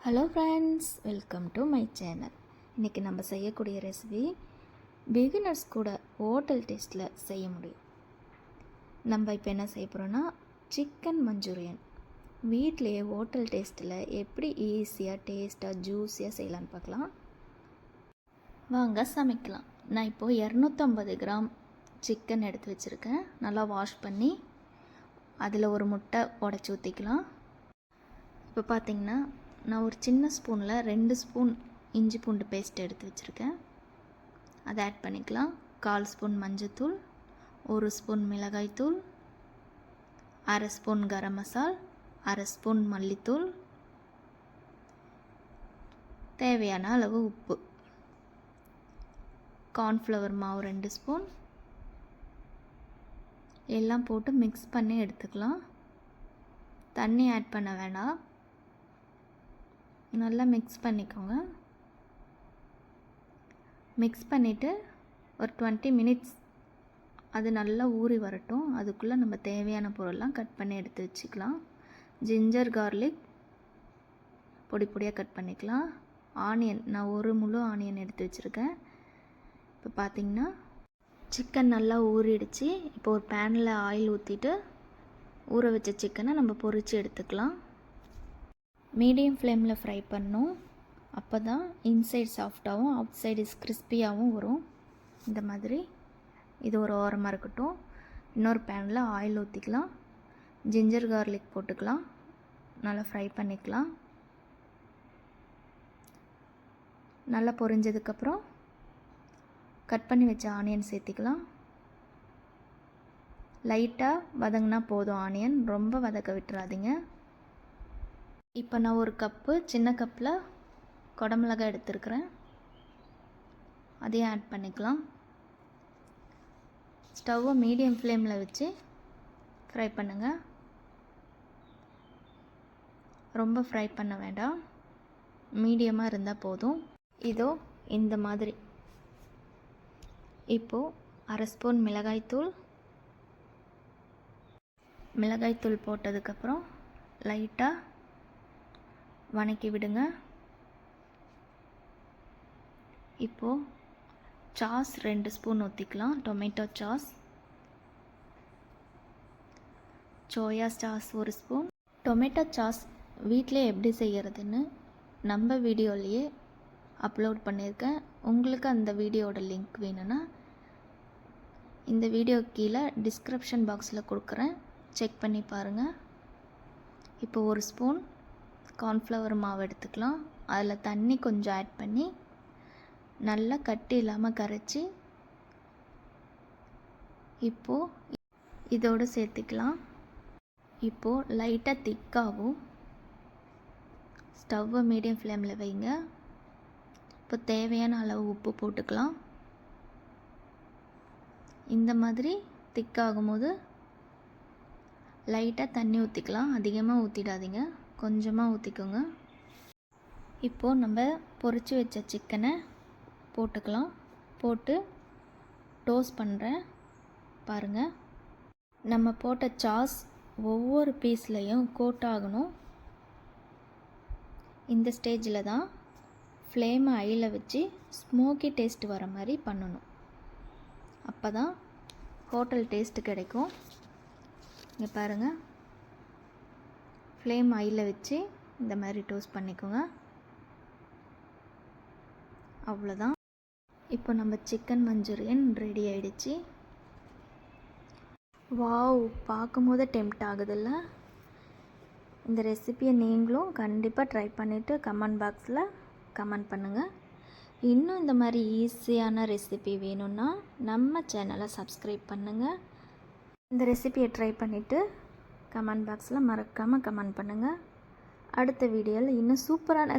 Hello friends, welcome to my channel. இன்றைக்கி நம்ம செய்யக்கூடிய ரெசிபி பிகினர்ஸ் கூட ஹோட்டல் டேஸ்ட்டில் செய்ய முடியும். நம்ம இப்போ என்ன செய்ய போகிறோன்னா சிக்கன் மஞ்சூரியன் வீட்டிலையே ஹோட்டல் டேஸ்ட்டில் எப்படி ஈஸியாக டேஸ்ட்டாக ஜூஸியாக செய்யலான்னு பார்க்கலாம். வாங்க சமைக்கலாம். நான் இப்போது 250 கிராம் சிக்கன் எடுத்து வச்சுருக்கேன். நல்லா வாஷ் பண்ணி அதில் ஒரு முட்டை உடச்சி ஊற்றிக்கலாம். இப்போ பார்த்திங்கன்னா நான் ஒரு சின்ன ஸ்பூனில் 2 ஸ்பூன் இஞ்சி பூண்டு பேஸ்ட் எடுத்து வச்சுருக்கேன். அதை ஆட் பண்ணிக்கலாம். 1/4 ஸ்பூன் மஞ்சத்தூள், 1 ஸ்பூன் மிளகாய்த்தூள், 1/2 ஸ்பூன் கரம் மசால், 1/2 ஸ்பூன் மல்லித்தூள், தேவையான அளவு உப்பு, கார்ன்ஃப்ளவர் மாவு 2 ஸ்பூன் எல்லாம் போட்டு மிக்ஸ் பண்ணி எடுத்துக்கலாம். தண்ணி ஆட் பண்ண வேண்டாம். நல்லா மிக்ஸ் பண்ணிக்கோங்க. மிக்ஸ் பண்ணிவிட்டு ஒரு 20 மினிட்ஸ் அது நல்லா ஊறி வரட்டும். அதுக்குள்ளே நம்ம தேவையான பொருள்லாம் கட் பண்ணி எடுத்து வச்சுக்கலாம். ஜிஞ்சர் கார்லிக் பொடி பொடியாக கட் பண்ணிக்கலாம். ஆனியன் நான் ஒரு முழு ஆனியன் எடுத்து வச்சுருக்கேன். இப்போ பார்த்திங்கன்னா சிக்கன் நல்லா ஊறிடுச்சு. இப்போ ஒரு பேனில் ஆயில் ஊற்றிட்டு ஊற வச்ச சிக்கனை நம்ம பொரித்து எடுத்துக்கலாம். மீடியம் ஃப்ளேமில் ஃப்ரை பண்ணணும். அப்போ தான் இன்சைட் சாஃப்டாகவும் அவுட் சைடு கிறிஸ்பியாகவும் வரும். இந்த மாதிரி இது ஒரு ஓரமாக இருக்கட்டும். இன்னொரு பேனில் ஆயில் ஊற்றிக்கலாம். ஜிஞ்சர் கார்லிக் போட்டுக்கலாம். நல்லா ஃப்ரை பண்ணிக்கலாம். நல்லா பொரிஞ்சதுக்கப்புறம் கட் பண்ணி வச்ச ஆனியன் சேர்த்திக்கலாம். லைட்டாக வதங்கினா போதும். ஆனியன் ரொம்ப வதக்க விட்டுறாதீங்க. இப்போ நான் ஒரு கப்பு சின்ன கப்பில் குடமிளகாய் எடுத்துருக்கிறேன். அதையும் ஆட் பண்ணிக்கலாம். ஸ்டவ்வை மீடியம் ஃப்ளேமில் வச்சு ஃப்ரை பண்ணுங்கள். ரொம்ப ஃப்ரை பண்ண வேண்டாம், மீடியமாக இருந்தால் போதும். இதோ இந்த மாதிரி. இப்போது 1/2 ஸ்பூன் மிளகாய்த்தூள் போட்டதுக்கப்புறம் லைட்டாக வணக்கி விடுங்க. இப்போது சாஸ் 2 ஸ்பூன் ஊற்றிக்கலாம். Tomato sauce, soya sauce 1 spoon. Tomato sauce வீட்டிலே எப்படி செய்கிறதுன்னு நம்ம வீடியோலையே அப்லோட் பண்ணியிருக்கேன். உங்களுக்கு அந்த வீடியோட லிங்க் வேணும்னா இந்த வீடியோ கீழே டிஸ்கிரிப்ஷன் பாக்ஸில் கொடுக்குறேன், செக் பண்ணி பாருங்கள். இப்போ 1 ஸ்பூன் கார்ன்ஃப்ளவர் மாவு எடுத்துக்கலாம். அதில் தண்ணி கொஞ்சம் ஆட் பண்ணி நல்லா கட்டி இல்லாமல் கரைச்சி இப்போது இதோடு சேர்த்துக்கலாம். இப்போது லைட்டாக திக்காகும். ஸ்டவ்வை மீடியம் ஃப்ளேமில் வைங்க. இப்போ தேவையான அளவு உப்பு போட்டுக்கலாம். இந்த மாதிரி திக்காகும் போது லைட்டாக தண்ணி ஊற்றிக்கலாம். அதிகமாக ஊற்றிடாதீங்க, கொஞ்சமாக ஊற்றிக்கோங்க. இப்போது நம்ம பொரிச்சு வச்ச சிக்கனை போட்டுக்கலாம். போட்டு டோஸ்ட் பண்ணுறேன் பாருங்கள். நம்ம போட்ட சாஸ் ஒவ்வொரு பீஸ்லையும் கோட் ஆகணும். இந்த ஸ்டேஜில் தான் ஃப்ளேமை ஹையில் வச்சு ஸ்மோக்கி டேஸ்ட் வர மாதிரி பண்ணணும். அப்போ தான் ஹோட்டல் டேஸ்ட்டு கிடைக்கும். இங்கே பாருங்கள், ஃப்ளேம் ஹையில் வச்சு இந்த மாதிரி டோஸ்ட் பண்ணிக்கோங்க. அவ்வளோதான். இப்போ நம்ம சிக்கன் மஞ்சூரியன் ரெடி ஆகிடுச்சு. வாவ், பார்க்கும்போது டெம்ப்ட் ஆகுதில்ல? இந்த ரெசிபியை நீங்களும் கண்டிப்பாக ட்ரை பண்ணிவிட்டு கமெண்ட் பாக்ஸில் கமெண்ட் பண்ணுங்கள். இன்னும் இந்த மாதிரி ஈஸியான ரெசிபி வேணும்னா நம்ம சேனலை சப்ஸ்கிரைப் பண்ணுங்கள். இந்த ரெசிபியை ட்ரை பண்ணிவிட்டு கமெண்ட் பாக்ஸில் மறக்காமல் கமெண்ட் பண்ணுங்கள். அடுத்த வீடியோவில் இன்னும் சூப்பரான